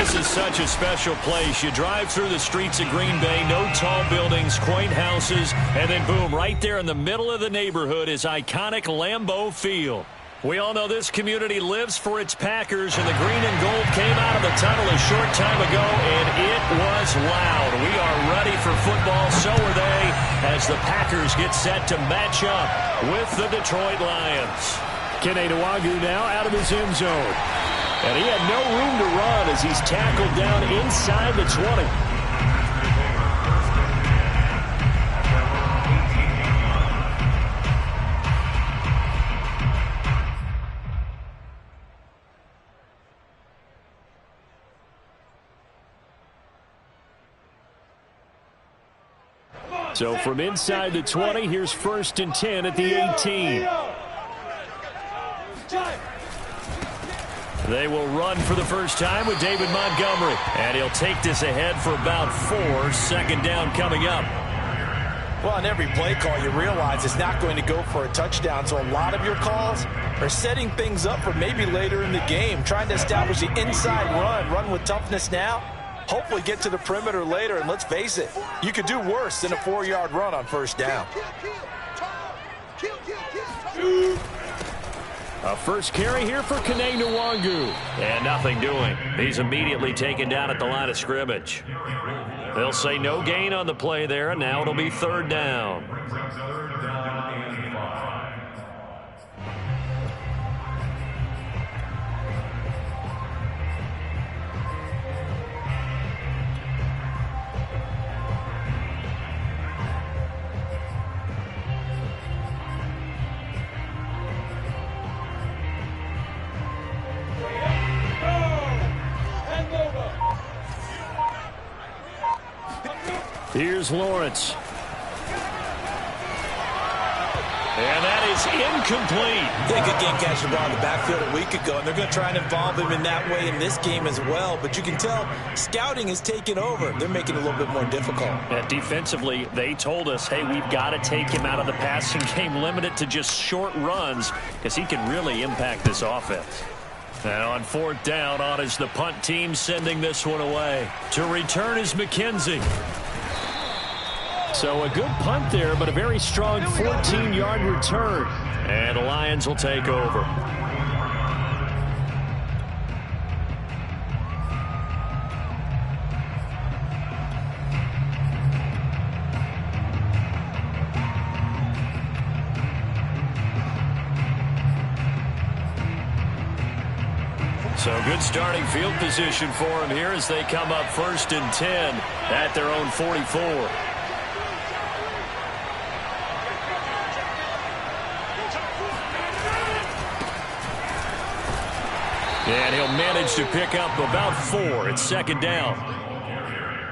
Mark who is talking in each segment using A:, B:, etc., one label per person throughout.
A: This is such a special place. You drive through the streets of Green Bay, no tall buildings, quaint houses, and then boom, right there in the middle of the neighborhood is iconic Lambeau Field. We all know this community lives for its Packers, and the green and gold came out of the tunnel a short time ago, and it was loud. We are ready for football, so are they, as the Packers get set to match up with the Detroit Lions. Kenny Nwangu now out of his end zone. And he had no room to run as he's tackled down inside the 20. So from inside the 20, here's 1st and 10 at the 18. They will run for the first time with David Montgomery. And he'll take this ahead for about 4. 2nd down coming up.
B: Well, on every play call, you realize it's not going to go for a touchdown. So a lot of your calls are setting things up for maybe later in the game, trying to establish the inside run with toughness now, hopefully get to the perimeter later. And let's face it, you could do worse than a 4-yard run on 1st down.
A: A first carry here for Kenny Nwangu. And nothing doing. He's immediately taken down at the line of scrimmage. They'll say no gain on the play there, and now it'll be 3rd down. Here's Lawrence. And that is incomplete.
B: Yeah, good game catching the ball in the backfield a week ago, and they're going to try and involve him in that way in this game as well. But you can tell scouting is taking over. They're making it a little bit more difficult.
A: Yeah, defensively, they told us, hey, we've got to take him out of the passing game, limit it to just short runs, because he can really impact this offense. And on fourth down, on is the punt team sending this one away. To return is McKenzie. So a good punt there, but a very strong 14-yard return. And the Lions will take over. So good starting field position for him here as they come up 1st and 10 at their own 44. And he'll manage to pick up about 4. It's 2nd down.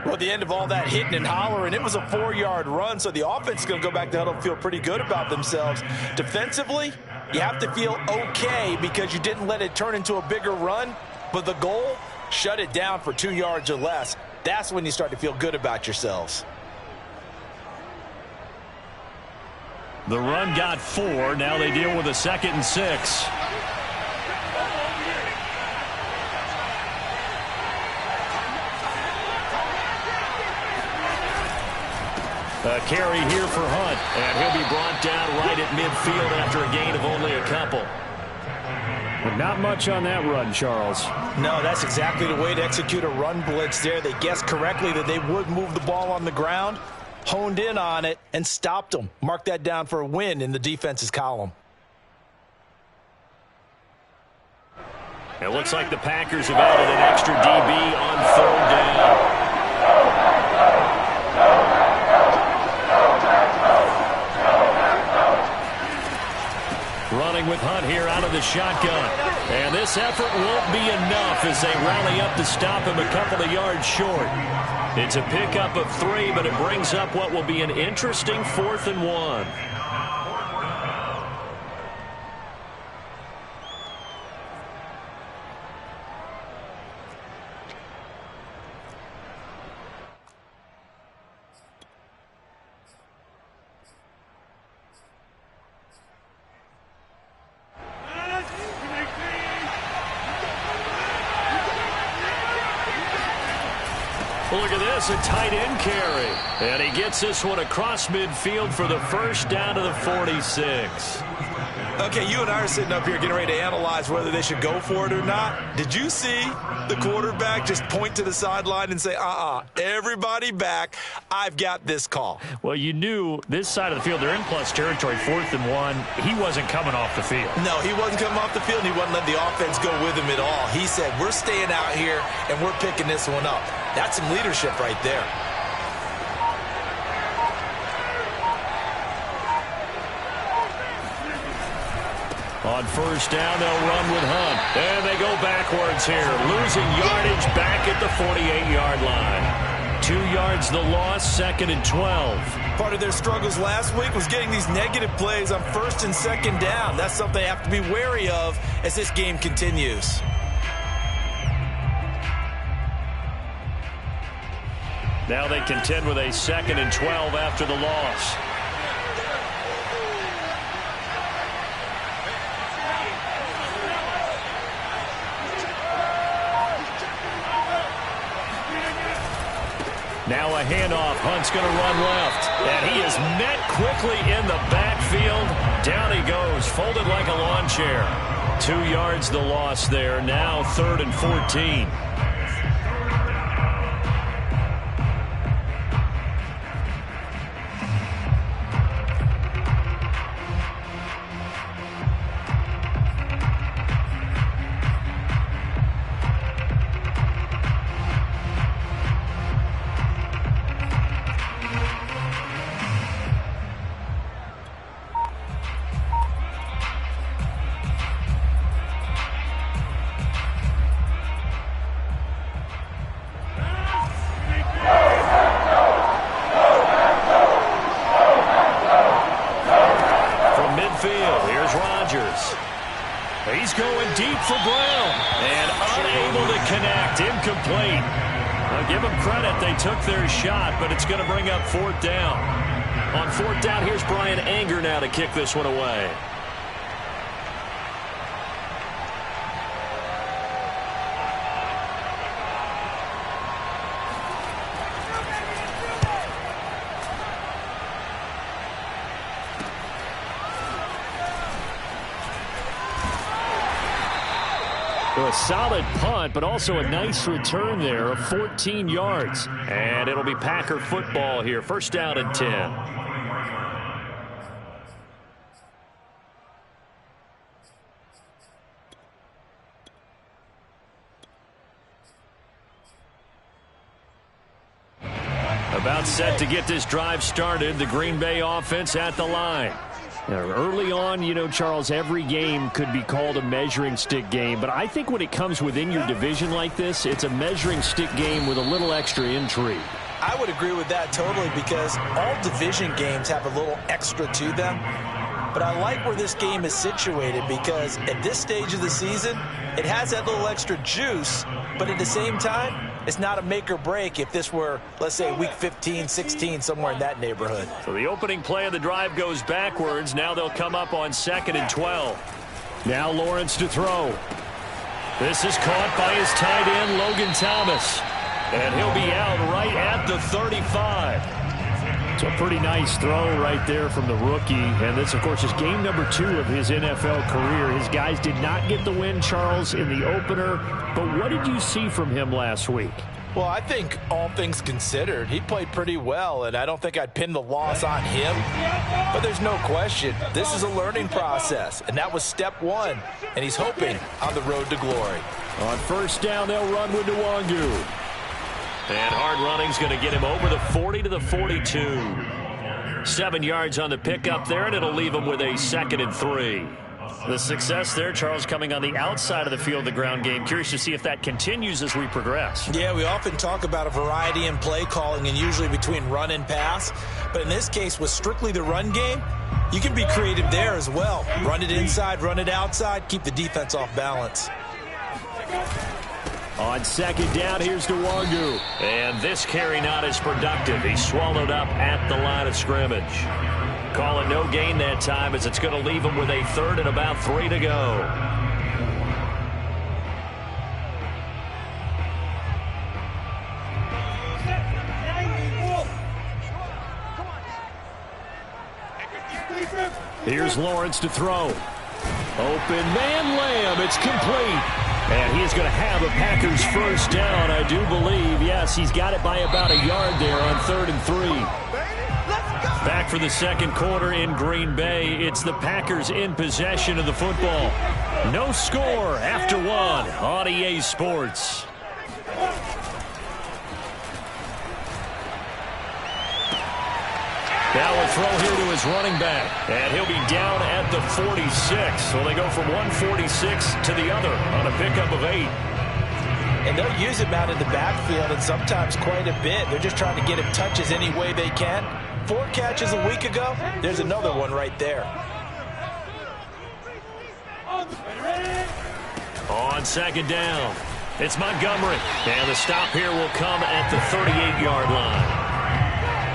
B: Well, at the end of all that hitting and hollering, it was a 4-yard run, so the offense is going to go back to huddle and feel pretty good about themselves. Defensively, you have to feel okay because you didn't let it turn into a bigger run, but the goal, shut it down for 2 yards or less. That's when you start to feel good about yourselves.
A: The run got 4. Now they deal with a 2nd and 6. A carry here for Hunt, and he'll be brought down right at midfield after a gain of only a couple. But not much on that run, Charles.
B: No, that's exactly the way to execute a run blitz there. They guessed correctly that they would move the ball on the ground, honed in on it, and stopped them. Mark that down for a win in the defense's column.
A: It looks like the Packers have added an extra DB on 3rd down. Running with Hunt here out of the shotgun. And this effort won't be enough as they rally up to stop him a couple of yards short. It's a pickup of 3, but it brings up what will be an interesting 4th and 1. Look at this, a tight end carry. And he gets this one across midfield for the first down to the 46.
B: Okay, you and I are sitting up here getting ready to analyze whether they should go for it or not. Did you see the quarterback just point to the sideline and say, everybody back, I've got this call?
A: Well, you knew this side of the field, they're in plus territory, 4th and 1. He wasn't coming off the field.
B: No, he wasn't coming off the field, and he wasn't letting the offense go with him at all. He said, we're staying out here, and we're picking this one up. That's some leadership right there.
A: On 1st down, they'll run with Hunt. And they go backwards here, losing yardage back at the 48-yard line. 2 yards the loss, 2nd and 12.
B: Part of their struggles last week was getting these negative plays on 1st and 2nd down. That's something they have to be wary of as this game continues.
A: Now they contend with a 2nd and 12 after the loss. Now a handoff. Hunt's going to run left. And he is met quickly in the backfield. Down he goes, folded like a lawn chair. 2 yards the loss there. Now 3rd and 14. deep for Brown. And unable to connect. Incomplete. I'll give them credit. They took their shot, but it's going to bring up fourth down. On fourth down, here's Brian Anger now to kick this one away. A solid punt, but also a nice return there of 14 yards. And it'll be Packer football here. First down and 10. About set to get this drive started. The Green Bay offense at the line. Now, early on, you know, Charles, every game could be called a measuring stick game. But I think when it comes within your division like this, it's a measuring stick game with a little extra intrigue.
B: I would agree with that totally because all division games have a little extra to them. But I like where this game is situated because at this stage of the season, it has that little extra juice. But at the same time, it's not a make or break if this were, let's say, week 15, 16, somewhere in that neighborhood.
A: So the opening play of the drive goes backwards. Now they'll come up on 2nd and 12. Now Lawrence to throw. This is caught by his tight end, Logan Thomas. And he'll be out right at the 35. It's a pretty nice throw right there from the rookie. And this, of course, is game number 2 of his NFL career. His guys did not get the win, Charles, in the opener. But what did you see from him last week?
B: Well, I think all things considered, he played pretty well, and I don't think I'd pin the loss on him. But there's no question, this is a learning process, and that was step 1, and he's hoping on the road to glory.
A: On first down, they'll run with Nwangu. And hard running's going to get him over the 40 to the 42. 7 yards on the pickup there, and it'll leave him with a 2nd and 3. The success there, Charles, coming on the outside of the field, the ground game. Curious to see if that continues as we progress.
B: Yeah, we often talk about a variety in play calling and usually between run and pass. But in this case, with strictly the run game, you can be creative there as well. Run it inside, run it outside, keep the defense off balance.
A: On 2nd down, here's Nwangu. And this carry not as productive. He's swallowed up at the line of scrimmage. Calling no gain that time as it's going to leave him with a 3rd and about 3 to go. Here's Lawrence to throw. Open man Lamb. It's complete. And he's going to have a Packers first down, I do believe. Yes, he's got it by about a yard there on 3rd and 3. Back for the second quarter in Green Bay. It's the Packers in possession of the football. No score after 1 on EA Sports. Now a throw here to his running back. And he'll be down at the 46. So they go from 146 to the other on a pickup of 8.
B: And they'll use him out in the backfield and sometimes quite a bit. They're just trying to get him touches any way they can. 4 catches a week ago. There's another one right there.
A: On 2nd down, it's Montgomery. And the stop here will come at the 38-yard line.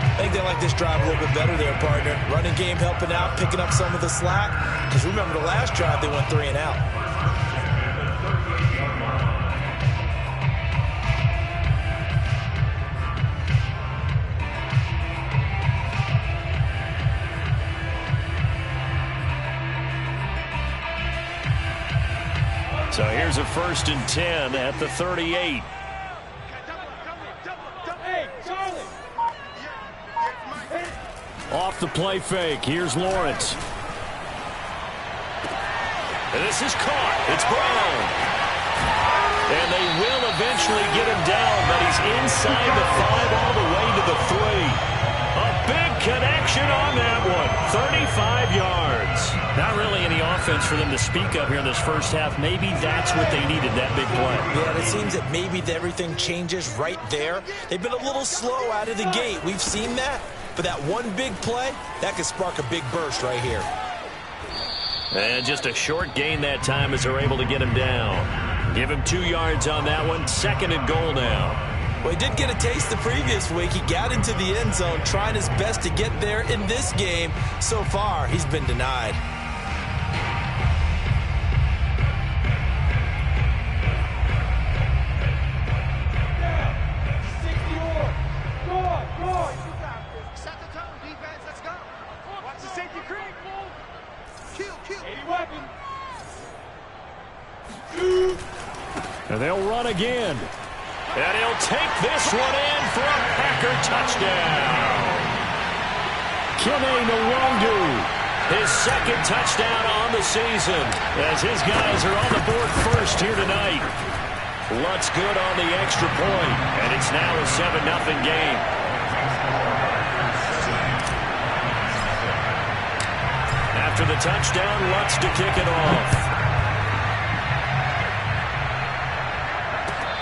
B: I think they like this drive a little bit better there, partner. Running game helping out, picking up some of the slack. Because remember the last drive, they went 3 and out.
A: So here's a 1st and 10 at the 38. Off the play fake. Here's Lawrence. And this is caught. It's Brown. And they will eventually get him down, but he's inside the 5 all the way to the 3. A big connection on that one. 35 yards. Not really any offense for them to speak of here in this first half. Maybe that's what they needed, that big play.
B: Yeah, it seems that maybe everything changes right there. They've been a little slow out of the gate. We've seen that. But that one big play, that could spark a big burst right here.
A: And just a short gain that time as they're able to get him down. Give him 2 yards on that one. 2nd and goal now.
B: Well, he did get a taste the previous week. He got into the end zone, trying his best to get there in this game. So far, he's been denied.
C: Set the tone, defense. Let's go. Watch the safety creep. Kill.
D: 80 weapon.
A: And they'll run again. And he'll take this one in for a Packer touchdown. Kene Nwongu, his 2nd touchdown on the season, as his guys are on the board first here tonight. Lutz good on the extra point, and it's now a 7-0 game. After the touchdown, Lutz to kick it off.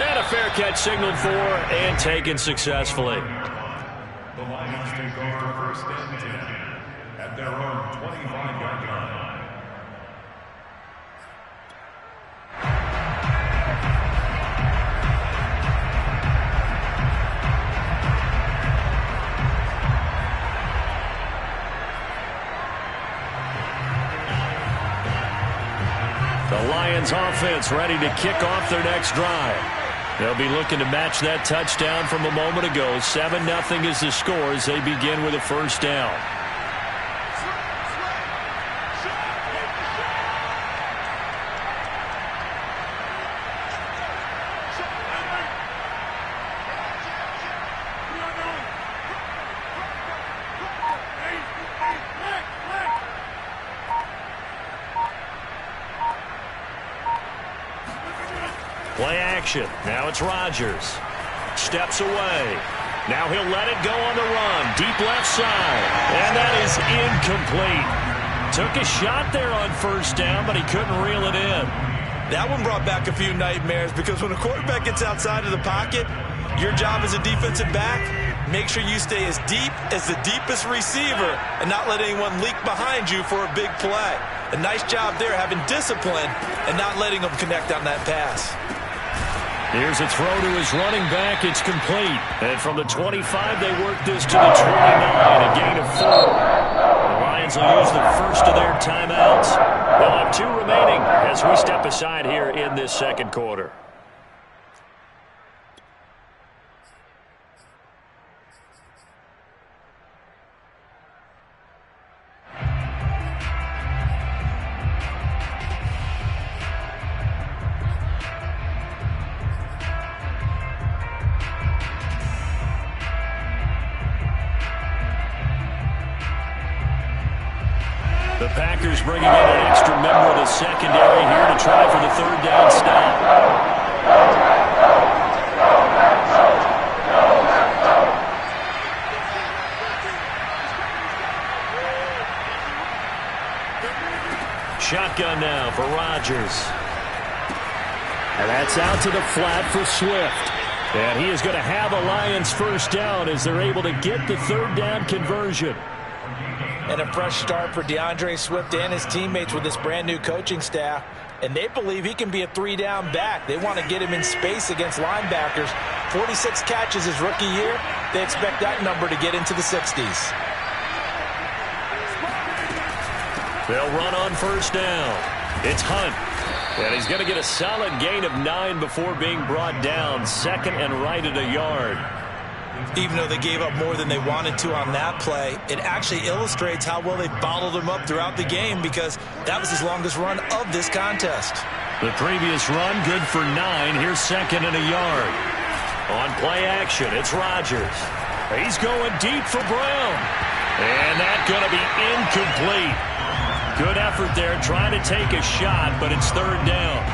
A: And a fair catch signaled for and taken successfully.
D: The Lions take over 1st and 10 at their own 25-yard line.
A: The Lions offense ready to kick off their next drive. They'll be looking to match that touchdown from a moment ago. 7-0 is the score as they begin with a 1st down. Play action. Now it's Rodgers. Steps away. Now he'll let it go on the run. Deep left side. And that is incomplete. Took a shot there on 1st down, but he couldn't reel it in.
B: That one brought back a few nightmares because when a quarterback gets outside of the pocket, your job as a defensive back, make sure you stay as deep as the deepest receiver and not let anyone leak behind you for a big play. A nice job there having discipline and not letting them connect on that pass.
A: Here's a throw to his running back. It's complete. And from the 25, they work this to the 29, a gain of 4. The Lions will use the first of their timeouts. They'll have 2 remaining as we step aside here in this 2nd quarter. The Packers bringing in an extra member of the secondary here to try for the 3rd down stop. Shotgun now for Rodgers. And that's out to the flat for Swift. And he is going to have a Lions 1st down as they're able to get the 3rd down conversion.
B: And a fresh start for DeAndre Swift and his teammates with this brand-new coaching staff. And they believe he can be a 3-down back. They want to get him in space against linebackers. 46 catches his rookie year. They expect that number to get into the 60s.
A: They'll run on 1st down. It's Hunt. And he's going to get a solid gain of 9 before being brought down. 2nd and right at a yard.
B: Even though they gave up more than they wanted to on that play, it actually illustrates how well they bottled him up throughout the game because that was his longest run of this contest.
A: The previous run, good for 9. Here's 2nd and a yard. On play action, it's Rodgers. He's going deep for Brown. And that's going to be incomplete. Good effort there trying to take a shot, but it's 3rd down.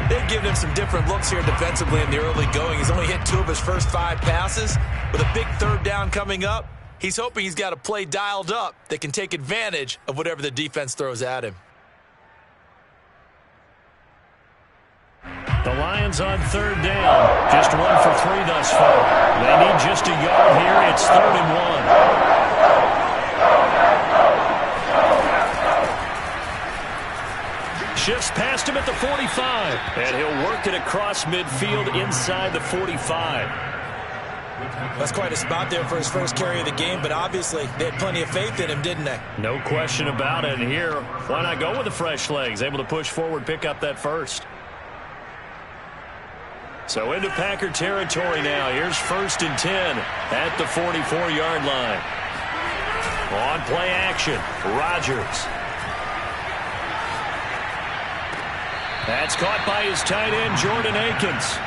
B: They've given him some different looks here defensively in the early going. He's only hit 2 of his first 5 passes. With a big 3rd down coming up, he's hoping he's got a play dialed up that can take advantage of whatever the defense throws at him.
A: The Lions on 3rd down. Just 1 for 3 thus far. They need just a yard here. It's 3rd and 1.
B: 1
A: shifts past him at the 45. And he'll work it across midfield inside the 45.
B: That's quite a spot there for his first carry of the game, but obviously they had plenty of faith in him, didn't they?
A: No question about it. And here, why not go with the fresh legs? Able to push forward, pick up that first. So into Packer territory now. Here's 1st and 10 at the 44-yard line. On play action, Rodgers. That's caught by his tight end, Jordan Akins.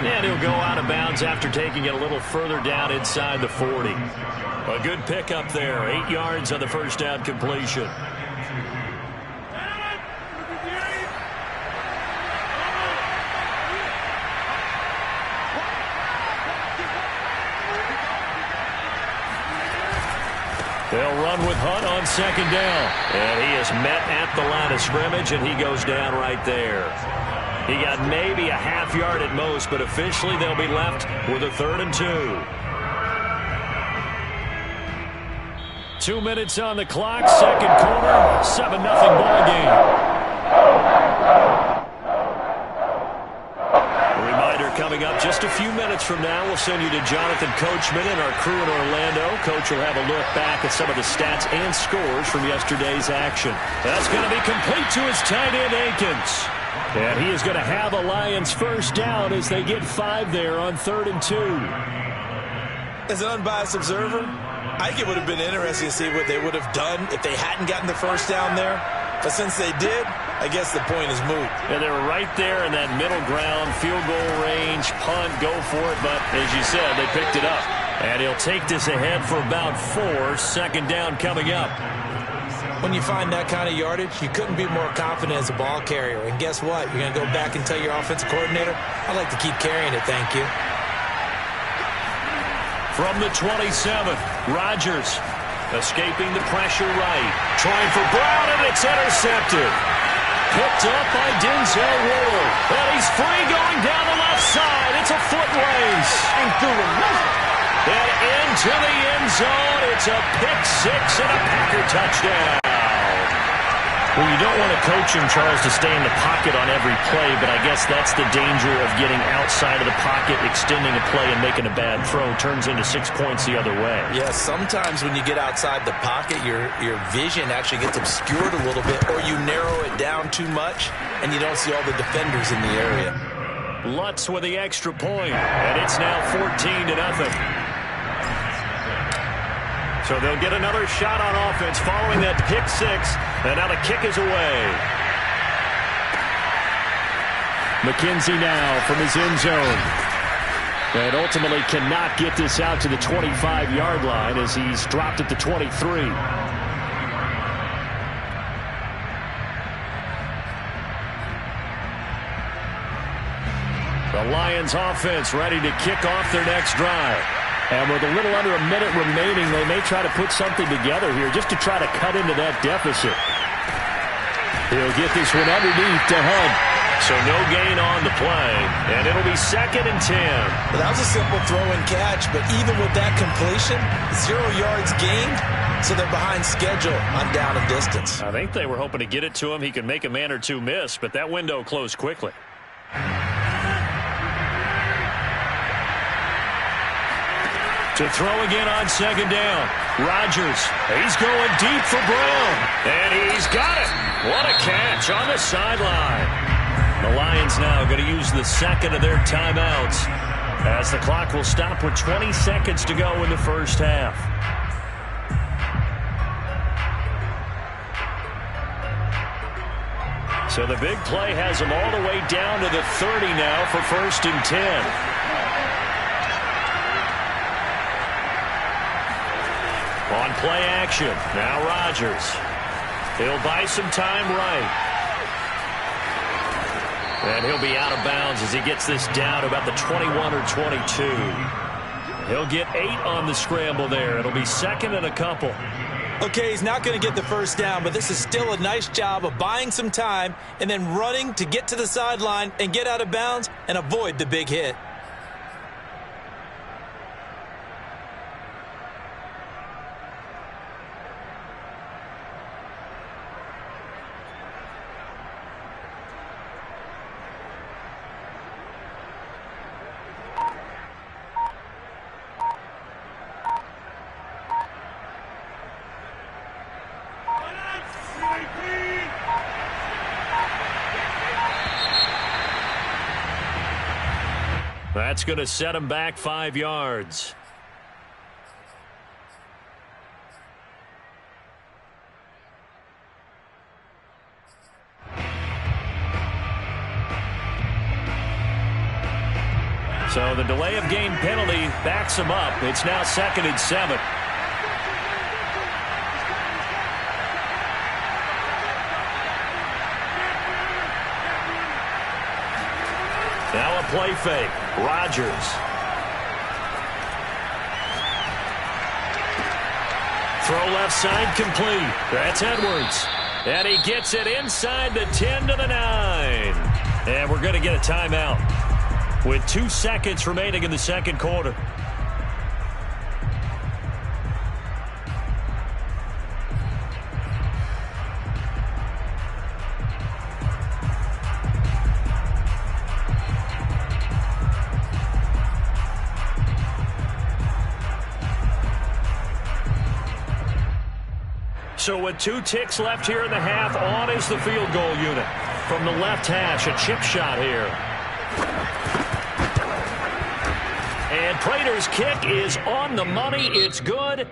A: And he'll go out of bounds after taking it a little further down inside the 40. A good pickup there. 8 yards on the first down completion. They'll run with Hunt on 2nd down. And he is met at the line of scrimmage, and he goes down right there. He got maybe a half yard at most, but officially they'll be left with a 3rd and 2. 2 minutes on the clock, second quarter, 7-0 ball game. A reminder coming up just a few minutes from now. We'll send you to Jonathan Coachman and our crew in Orlando. Coach will have a look back at some of the stats and scores from yesterday's action. That's going to be complete to his tight end, Akins. And he is going to have a Lions first down as they get 5 there on 3rd and 2.
B: As an unbiased observer, I think it would have been interesting to see what they would have done if they hadn't gotten the first down there. But since they did, I guess the point is moot.
A: Yeah, they were right there in that middle ground, field goal range, punt, go for it. But as you said, they picked it up. And he'll take this ahead for about 4. 2nd down coming up.
B: When you find that kind of yardage, you couldn't be more confident as a ball carrier. And guess what? You're going to go back and tell your offensive coordinator, I'd like to keep carrying it, thank you.
A: From the 27th, Rodgers escaping the pressure right. Trying for Brown, and it's intercepted. Picked up by Denzel Ward. And he's free going down the left side. It's a foot race. And into the end zone. It's a pick 6 and a Packer touchdown. Well, you don't want to coach him, Charles, to stay in the pocket on every play, but I guess that's the danger of getting outside of the pocket, extending a play, and making a bad throw. Turns into 6 points the other way.
B: Yeah, sometimes when you get outside the pocket, your vision actually gets obscured a little bit, or you narrow it down too much, and you don't see all the defenders in the area.
A: Lutz with the extra point, and it's now 14-0. So they'll get another shot on offense following that pick 6, and now the kick is away. McKenzie now from his end zone. And ultimately cannot get this out to the 25-yard line as he's dropped at the 23. The Lions offense ready to kick off their next drive. And with a little under a minute remaining, they may try to put something together here just to try to cut into that deficit. He'll get this one underneath to Hunt. So no gain on the play, and it'll be 2nd and 10.
B: Well, that was a simple throw and catch, but even with that completion, 0 yards gained, so they're behind schedule on down and distance.
A: I think they were hoping to get it to him. He could make a man or two miss, but that window closed quickly. To throw again on 2nd down. Rodgers, he's going deep for Brown. And he's got it. What a catch on the sideline. The Lions now going to use the 2nd of their timeouts as the clock will stop with 20 seconds to go in the first half. So the big play has them all the way down to the 30 now for 1st and 10. On play action, now Rodgers. He'll buy some time right. And he'll be out of bounds as he gets this down to about the 21 or 22. He'll get 8 on the scramble there. It'll be 2nd and a couple.
B: Okay, he's not going to get the first down, but this is still a nice job of buying some time and then running to get to the sideline and get out of bounds and avoid the big hit.
A: That's going to set him back 5 yards. So the delay of game penalty backs him up. It's now 2nd and 7. Now a play fake. Rodgers. Throw left side complete. That's Edwards. And he gets it inside the 10 to the 9. And we're going to get a timeout with 2 seconds remaining in the second quarter. So with 2 ticks left here in the half, on is the field goal unit. From the left hash, a chip shot here. And Prater's kick is on the money. It's good.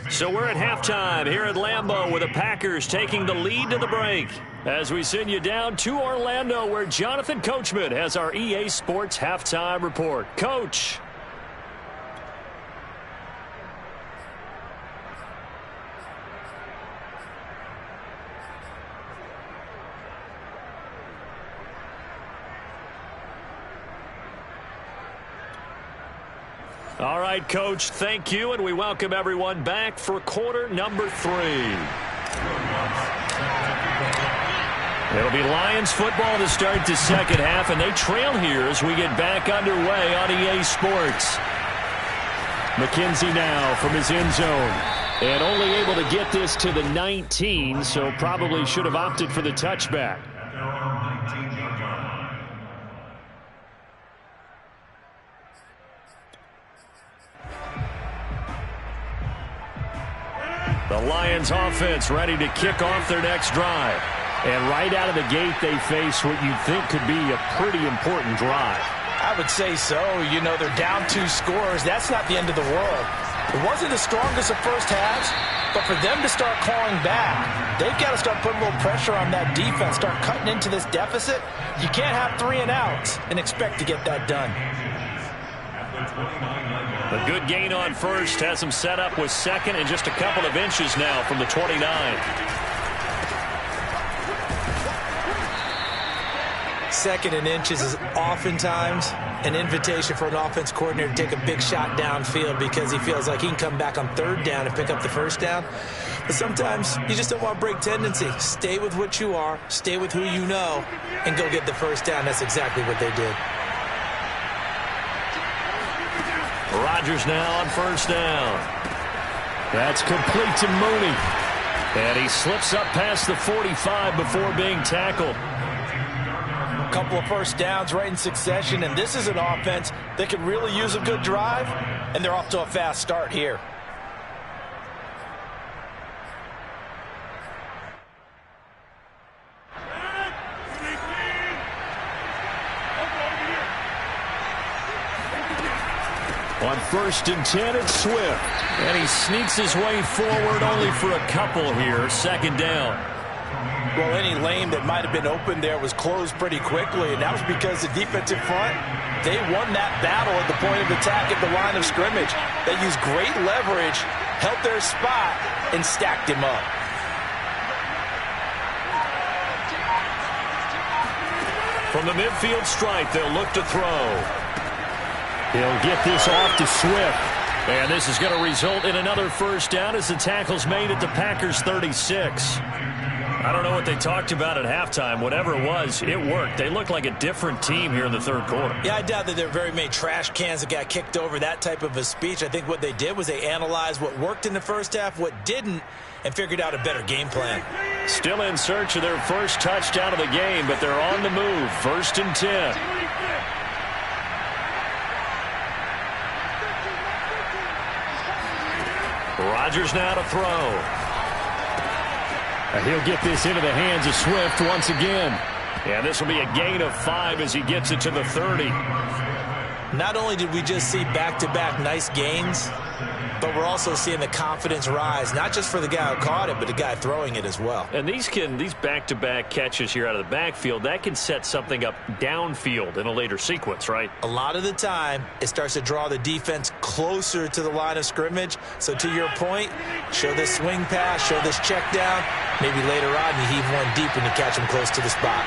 A: So we're at halftime here at Lambeau with the Packers taking the lead to the break. As we send you down to Orlando where Jonathan Coachman has our EA Sports halftime report. Coach. All right, Coach, thank you, and we welcome everyone back for quarter number 3. It'll be Lions football to start the second half, and they trail here as we get back underway on EA Sports. McKenzie now from his end zone, and only able to get this to the 19, so probably should have opted for the touchback. The Lions offense ready to kick off their next drive. And right out of the gate, they face what you'd think could be a pretty important drive.
B: I would say so. You know, they're down 2 scores. That's not the end of the world. It wasn't the strongest of first halves, but for them to start clawing back, they've got to start putting a little pressure on that defense, start cutting into this deficit. You can't have 3 and outs and expect to get that done.
A: A good gain on first has him set up with 2nd and just a couple of inches now from the 29.
B: Second and inches is oftentimes an invitation for an offense coordinator to take a big shot downfield because he feels like he can come back on 3rd down and pick up the 1st down. But sometimes you just don't want to break tendency. Stay with what you are, stay with who you know, and go get the 1st down. That's exactly what they did.
A: Rodgers now on 1st down. That's complete to Mooney. And he slips up past the 45 before being tackled.
B: A couple of 1st downs right in succession, and this is an offense that could really use a good drive, and they're off to a fast start here.
A: On 1st and 10, it's Swift. And he sneaks his way forward only for a couple here. 2nd down.
B: Well, any lane that might have been open there was closed pretty quickly, and that was because the defensive front, they won that battle at the point of attack at the line of scrimmage. They used great leverage, held their spot, and stacked him up.
A: From the midfield stripe, they'll look to throw. He'll get this off to Swift. And this is going to result in another 1st down as the tackle's made at the Packers 36. I don't know what they talked about at halftime. Whatever it was, it worked. They look like a different team here in the 3rd quarter.
B: Yeah, I doubt that there are very many trash cans that got kicked over, that type of a speech. I think what they did was they analyzed what worked in the 1st half, what didn't, and figured out a better game plan.
A: Still in search of their 1st touchdown of the game, but they're on the move. 1st and 10. Rodgers now to throw. He'll get this into the hands of Swift once again. And this will be a gain of 5 as he gets it to the 30.
B: Not only did we just see back-to-back nice gains, but we're also seeing the confidence rise, not just for the guy who caught it, but the guy throwing it as well.
A: And these back-to-back catches here out of the backfield, that can set something up downfield in a later sequence, right?
B: A lot of the time, it starts to draw the defense closer to the line of scrimmage. So to your point, show this swing pass, show this check down. Maybe later on, you heave one deep when you catch him close to the spot.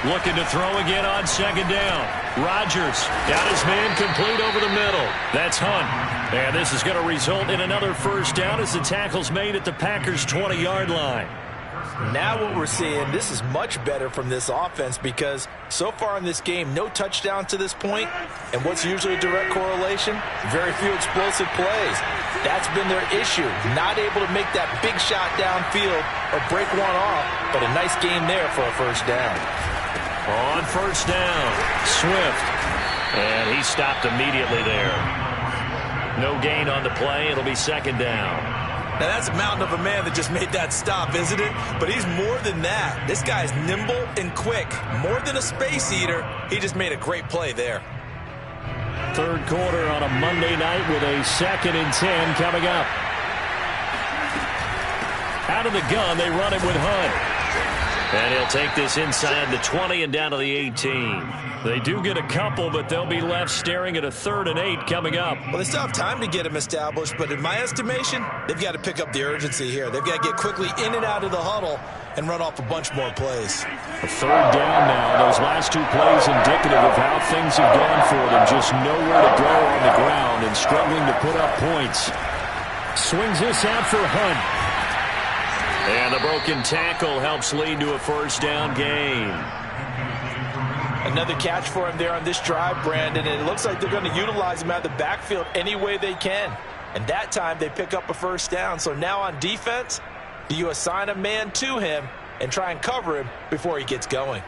A: Looking to throw again on second down. Rodgers got his man complete over the middle. That's Hunt. And this is going to result in another first down as the tackle's made at the Packers' 20-yard line.
B: Now what we're seeing, this is much better from this offense because so far in this game, no touchdown to this point. And what's usually a direct correlation? Very few explosive plays. That's been their issue. Not able to make that big shot downfield or break one off, but a nice game there for a first down.
A: On first down, Swift. And he stopped immediately there. No gain on the play. It'll be second down.
B: Now, that's a mountain of a man that just made that stop, isn't it? But he's more than that. This guy's nimble and quick. More than a space eater. He just made a great play there.
A: Third quarter on a Monday night with a 2nd and 10 coming up. Out of the gun, they run it with Hunt. And he'll take this inside the 20 and down to the 18. They do get a couple, but they'll be left staring at a 3rd and 8 coming up.
B: Well, they still have time to get him established, but in my estimation, they've got to pick up the urgency here. They've got to get quickly in and out of the huddle and run off a bunch more plays.
A: A 3rd down now. Those last 2 plays indicative of how things have gone for them. Just nowhere to go on the ground and struggling to put up points. Swings this out for Hunt. And the broken tackle helps lead to a first down gain.
B: Another catch for him there on this drive, Brandon, and it looks like they're going to utilize him out of the backfield any way they can. And that time they pick up a first down. So now on defense, do you assign a man to him and try and cover him before he gets going?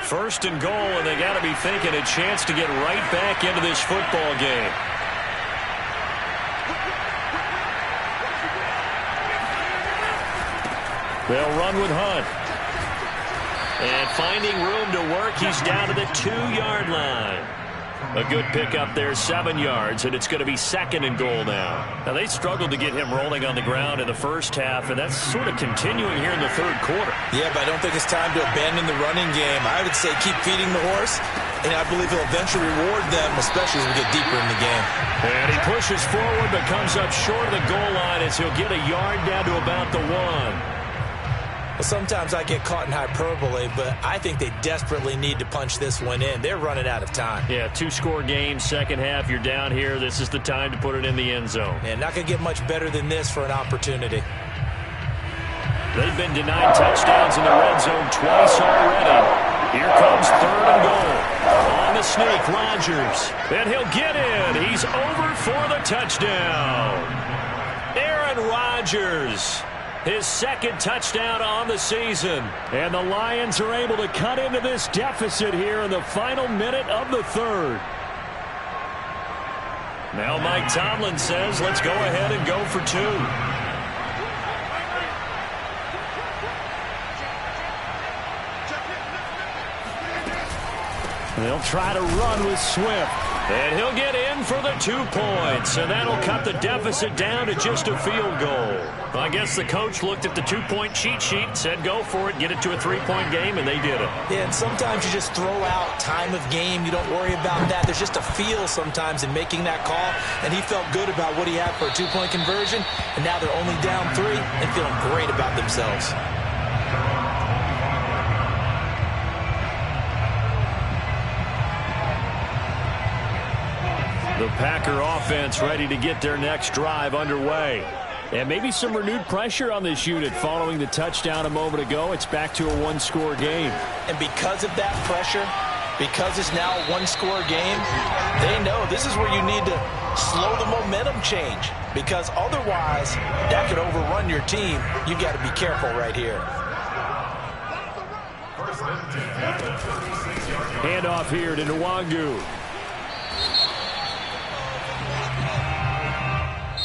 A: First and goal, and they got to be thinking a chance to get right back into this football game. They'll run with Hunt. And finding room to work, he's down to the 2-yard line. A good pickup there, 7 yards, and it's going to be 2nd and goal now. Now, they struggled to get him rolling on the ground in the first half, and that's sort of continuing here in the 3rd quarter.
B: Yeah, but I don't think it's time to abandon the running game. I would say keep feeding the horse, and I believe he'll eventually reward them, especially as we get deeper in the game.
A: And he pushes forward, but comes up short of the goal line as he'll get a yard down to about the 1.
B: Well, sometimes I get caught in hyperbole, but I think they desperately need to punch this one in. They're running out of time.
A: Yeah, 2-score game, second half, you're down here. This is the time to put it in the end zone.
B: And not going to get much better than this for an opportunity.
A: They've been denied touchdowns in the red zone twice already. Here comes 3rd and goal. On the sneak, Rodgers. And he'll get in. He's over for the touchdown. Aaron Rodgers. His 2nd touchdown on the season. And the Lions are able to cut into this deficit here in the final minute of the 3rd. Now Mike Tomlin says, let's go ahead and go for 2. They'll try to run with Swift. And he'll get in for the 2 points. And that'll cut the deficit down to just a field goal. Well, I guess the coach looked at the 2-point cheat sheet and said, go for it, get it to a 3-point game, and they did it.
B: Yeah, and sometimes you just throw out time of game. You don't worry about that. There's just a feel sometimes in making that call. And he felt good about what he had for a 2-point conversion. And now they're only down 3 and feeling great about themselves.
A: The Packer offense ready to get their next drive underway. And maybe some renewed pressure on this unit following the touchdown a moment ago. It's back to a 1-score game.
B: And because of that pressure, because it's now a 1-score game, they know this is where you need to slow the momentum change. Because otherwise, that could overrun your team. You've got to be careful right here.
A: Handoff here to Nwangu.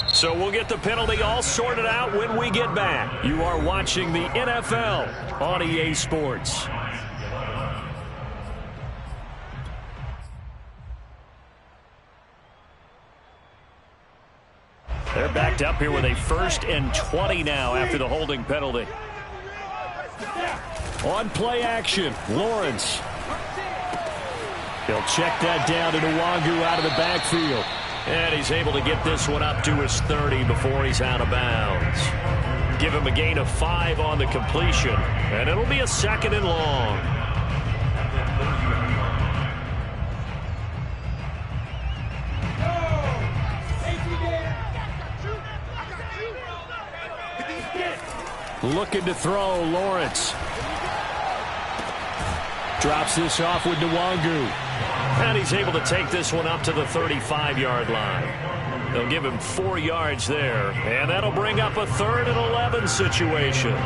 A: So we'll get the penalty all sorted out when we get back. You are watching the NFL on EA Sports. They're backed up here with a 1st and 20 now after the holding penalty. On play action, Lawrence. He'll check that down to Nwangu out of the backfield. And he's able to get this one up to his 30 before he's out of bounds. Give him a gain of 5 on the completion, and it'll be a 2nd and long. Looking to throw, Lawrence. Drops this off with Nwangu. And he's able to take this one up to the 35-yard line. They'll give him 4 yards there, and that'll bring up a 3rd and 11 situation.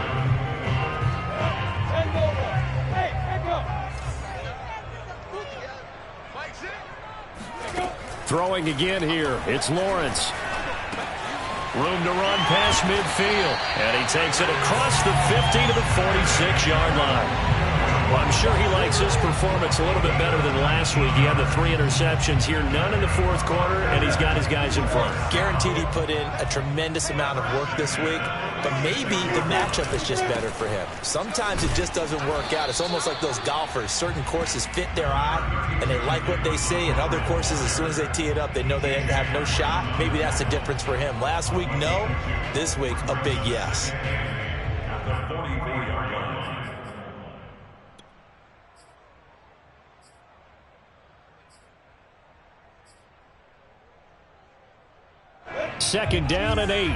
A: Throwing again here, it's Lawrence. Room to run past midfield, and he takes it across the 50 to the 46-yard line. Well, I'm sure he likes his performance a little bit better than last week. He had the 3 interceptions here, none in the 4th quarter, and he's got his guys in front.
B: Guaranteed he put in a tremendous amount of work this week, but maybe the matchup is just better for him. Sometimes it just doesn't work out. It's almost like those golfers. Certain courses fit their eye, and they like what they see, and other courses, as soon as they tee it up, they know they have no shot. Maybe that's the difference for him. Last week, no. This week, a big yes.
A: Second down and 8.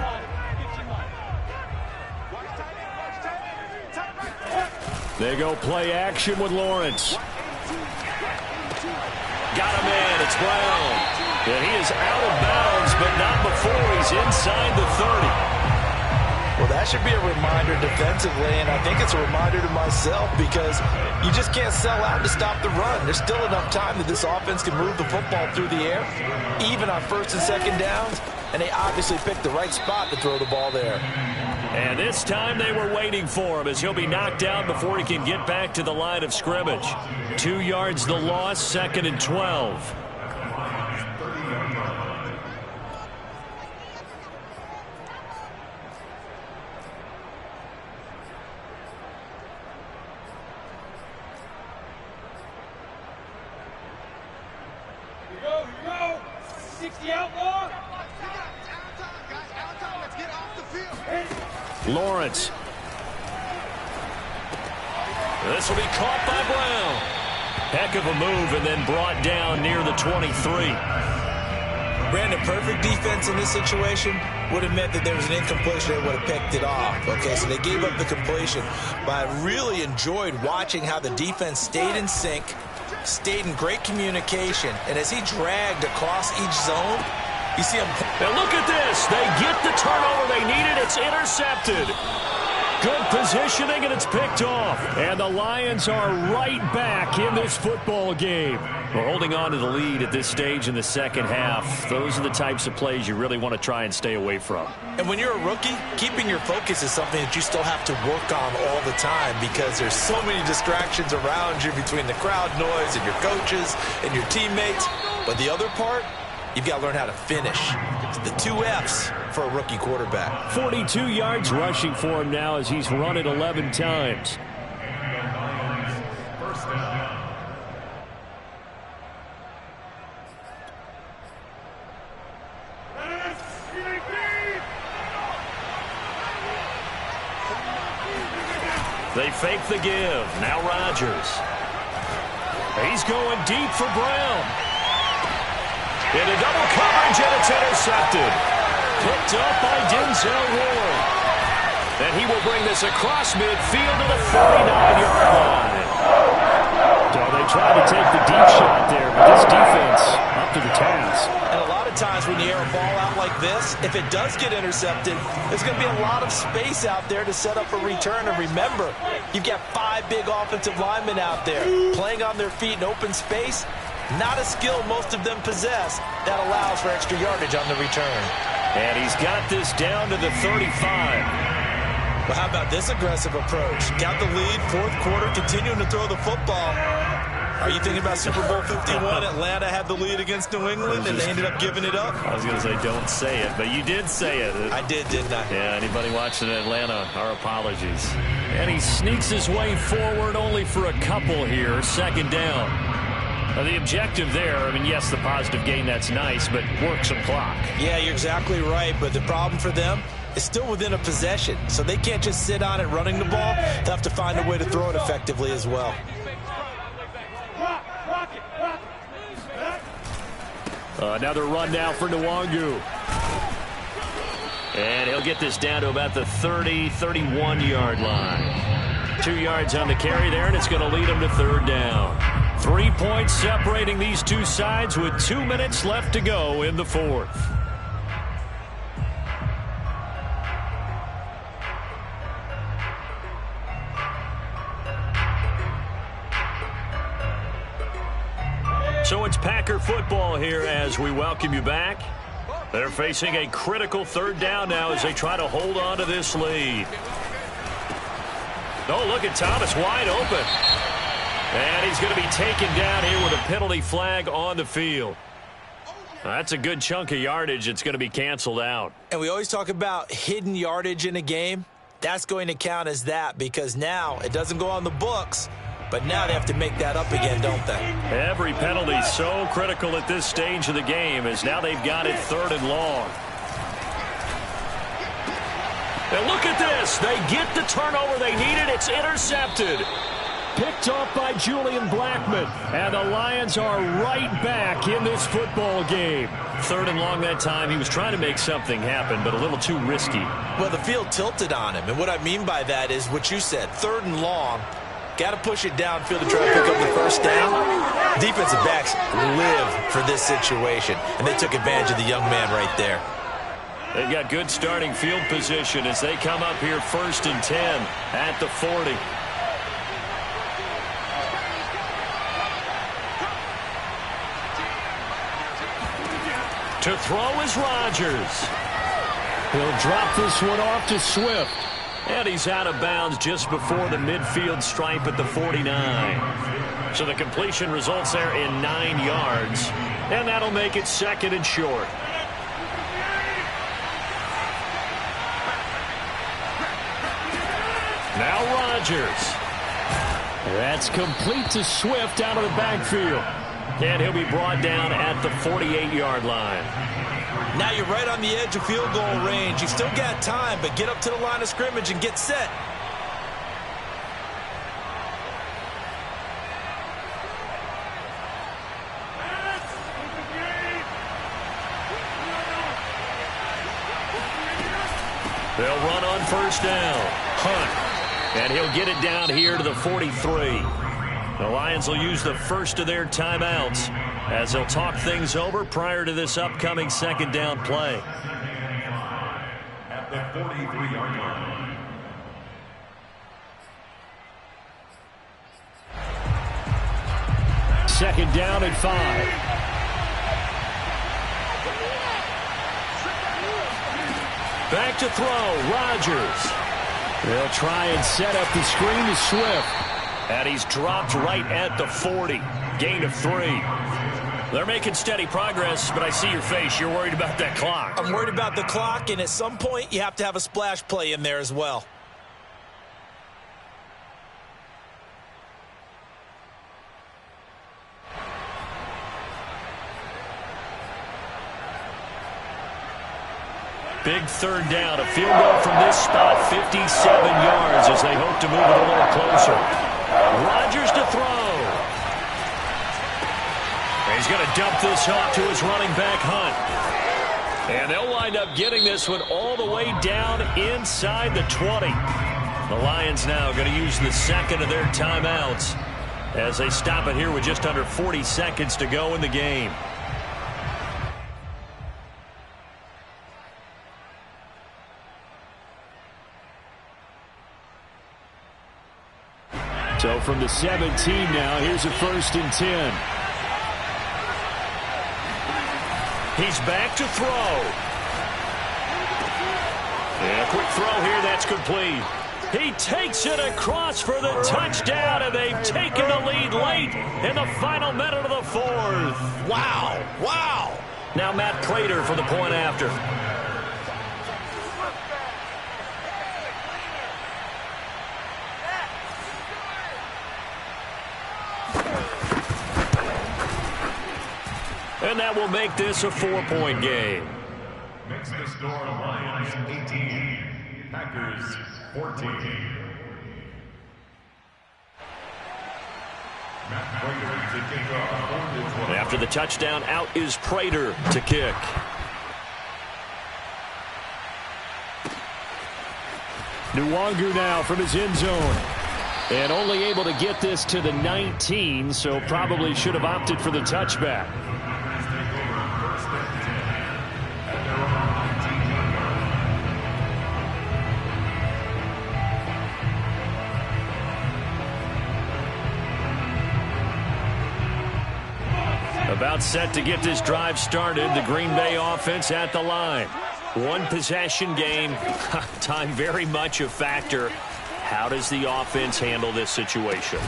A: They go play action with Lawrence. Got him in. It's Brown. And he is out of bounds, but not before he's inside the 30.
B: Well, that should be a reminder defensively, and I think it's a reminder to myself because you just can't sell out to stop the run. There's still enough time that this offense can move the football through the air, even on 1st and 2nd downs, and they obviously picked the right spot to throw the ball there.
A: And this time they were waiting for him as he'll be knocked down before he can get back to the line of scrimmage. 2 yards the loss, 2nd and 12. Lawrence. This will be caught by Brown. Heck of a move and then brought down near the 23.
B: Brandon, perfect defense in this situation would have meant that there was an incompletion. They would have picked it off. Okay, so they gave up the completion. But I really enjoyed watching how the defense stayed in sync, stayed in great communication, and as he dragged across each zone, you see him.
A: And look at this. They get the turnover they needed. It's intercepted. Good positioning, and it's picked off. And the Lions are right back in this football game. We're holding on to the lead at this stage in the 2nd half. Those are the types of plays you really want to try and stay away from.
B: And when you're a rookie, keeping your focus is something that you still have to work on all the time because there's so many distractions around you between the crowd noise and your coaches and your teammates. But the other part, you've got to learn how to finish. It's the 2 F's for a rookie quarterback.
A: 42 yards rushing for him now as he's run it 11 times. They fake the give. Now Rodgers. He's going deep for Brown. Into double coverage, and it's intercepted. Picked up by Denzel Ward. And he will bring this across midfield to the 49-yard line. So they tried to take the deep shot there, but this defense up to the task.
B: And a lot of times when you air a ball out like this, if it does get intercepted, there's going to be a lot of space out there to set up a return. And remember, you've got 5 big offensive linemen out there playing on their feet in open space. Not a skill most of them possess that allows for extra yardage on the return.
A: And he's got this down to the 35.
B: Well, how about this aggressive approach? Got the lead, 4th quarter, continuing to throw the football. Are you thinking about Super Bowl 51? Atlanta had the lead against New England, and they ended up giving it up?
A: I was going to say don't say it, but you did say it.
B: I did, didn't I?
A: Yeah, anybody watching in Atlanta, our apologies. And he sneaks his way forward only for a couple here. Second down. The objective there, I mean, yes, the positive gain, that's nice, but work some clock.
B: Yeah, you're exactly right, but the problem for them is still within a possession, so they can't just sit on it running the ball. They'll have to find a way to throw it effectively as well.
A: Another run now for Nwangu. And he'll get this down to about the 30, 31-yard line. 2 yards on the carry there, and it's going to lead him to third down. 3 points separating these two sides with 2 minutes left to go in the fourth. So it's Packer football here as we welcome you back. They're facing a critical third down now as they try to hold on to this lead. Oh, look at Thomas wide open. And he's going to be taken down here with a penalty flag on the field. That's a good chunk of yardage. It's going to be canceled out.
B: And we always talk about hidden yardage in a game. That's going to count as that because now it doesn't go on the books. But now they have to make that up again, don't they?
A: Every penalty so critical at this stage of the game as now they've got it third and long. And look at this. They get the turnover they needed. It's intercepted. Picked off by Julian Blackmon. And the Lions are right back in this football game. Third and long that time. He was trying to make something happen, but a little too risky.
B: Well, the field tilted on him. And what I mean by that is what you said. Third and long. Got to push it downfield to try to pick up the first down. Defensive backs live for this situation, and they took advantage of the young man right there.
A: They've got good starting field position as they come up here first and 10 at the 40. To throw is Rodgers. He'll drop this one off to Swift. And he's out of bounds just before the midfield stripe at the 49. So the completion results there in 9 yards. And that'll make it second and short. Now Rodgers. That's complete to Swift out of the backfield. And he'll be brought down at the 48-yard line.
B: Now you're right on the edge of field goal range. You've still got time, but get up to the line of scrimmage and get set.
A: They'll run on first down. Hunt. And he'll get it down here to the 43. The Lions will use the first of their timeouts as they'll talk things over prior to this upcoming second down play.
D: At the 43-yard line.
A: Second down and 5. Back to throw, Rodgers. They'll try and set up the screen to Swift. And he's dropped right at the 40. Gain of 3. They're making steady progress, but I see your face. You're worried about that clock.
B: I'm worried about the clock, and at some point, you have to have a splash play in there as well.
A: Big third down. A field goal from this spot, 57 yards as they hope to move it a little closer. Rodgers to throw. He's going to dump this off to his running back, Hunt. And they'll wind up getting this one all the way down inside the 20. The Lions now going to use the second of their timeouts as they stop it here with just under 40 seconds to go in the game. So from the 17 now, here's a first and 10. He's back to throw. And a quick throw here, that's complete. He takes it across for the touchdown, and they've taken the lead late in the final minute of the fourth.
B: Wow. Wow.
A: Now Matt Prater for the point after. And that will make this a 4-point game.
D: Makes the score Lions 18, Packers 14. Matt Prater to kick off.
A: After the touchdown, out is Prater to kick. Nwangu now from his end zone. And only able to get this to the 19, so probably should have opted for the touchback. About set to get this drive started. The Green Bay offense at the line. One possession game. Time very much a factor. How does the offense handle this situation?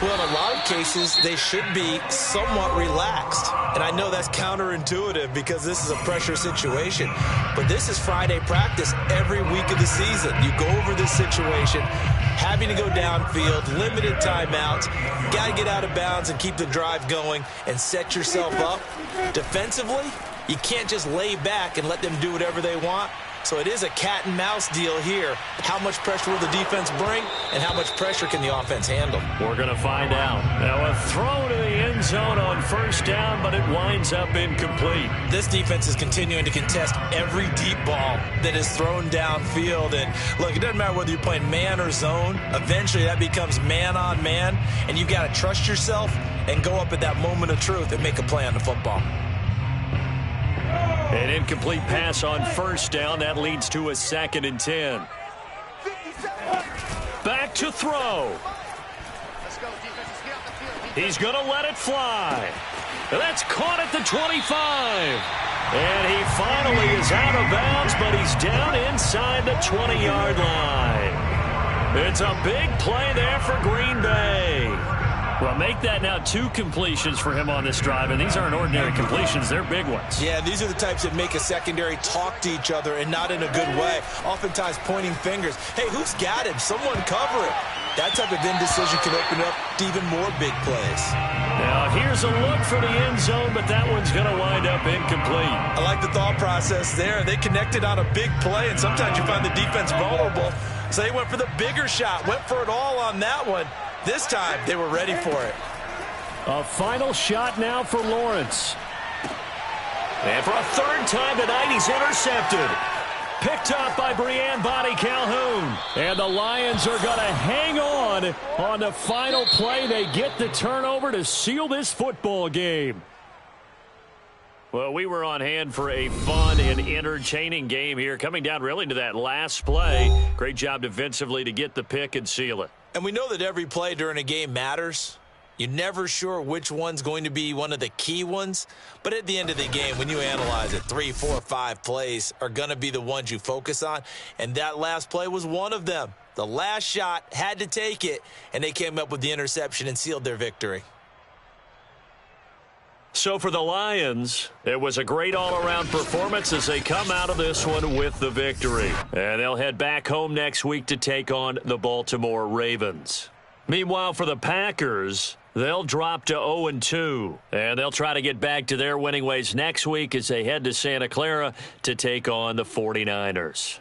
B: Well, in a lot of cases, they should be somewhat relaxed. And I know that's counterintuitive because this is a pressure situation. But this is Friday practice every week of the season. You go over this situation, having to go downfield, limited timeouts, got to get out of bounds and keep the drive going and set yourself up. Defensively, you can't just lay back and let them do whatever they want. So it is a cat and mouse deal here. How much pressure will the defense bring, and how much pressure can the offense handle?
A: We're going to find out. Now a throw to the end zone on first down, but it winds up incomplete.
B: This defense is continuing to contest every deep ball that is thrown downfield. And look, it doesn't matter whether you're playing man or zone. Eventually that becomes man on man, and you've got to trust yourself and go up at that moment of truth and make a play on the football.
A: An incomplete pass on first down. That leads to a 2nd and 10. Back to throw. He's going to let it fly. That's caught at the 25. And he finally is out of bounds, but he's down inside the 20-yard line. It's a big play there for Green Bay. Well, make that now 2 completions for him on this drive, and these aren't ordinary completions. They're big ones.
B: Yeah, these are the types that make a secondary talk to each other and not in a good way, oftentimes pointing fingers. Hey, who's got him? Someone cover it. That type of indecision can open up to even more big plays.
A: Now, here's a look for the end zone, but that one's going to wind up incomplete.
B: I like the thought process there. They connected on a big play, and sometimes you find the defense vulnerable. So they went for the bigger shot, went for it all on that one. This time, they were ready for it.
A: A final shot now for Lawrence. And for a 3rd time tonight, he's intercepted. Picked up by Breanne Bonnie Calhoun. And the Lions are going to hang on the final play. They get the turnover to seal this football game. Well, we were on hand for a fun and entertaining game here, coming down really to that last play. Great job defensively to get the pick and seal it.
B: And we know that every play during a game matters. You're never sure which one's going to be one of the key ones. But at the end of the game, when you analyze it, 3, 4, 5 plays are going to be the ones you focus on. And that last play was one of them. The last shot had to take it, and they came up with the interception and sealed their victory.
A: So for the Lions, it was a great all-around performance as they come out of this one with the victory. And they'll head back home next week to take on the Baltimore Ravens. Meanwhile, for the Packers, they'll drop to 0-2. And they'll try to get back to their winning ways next week as they head to Santa Clara to take on the 49ers.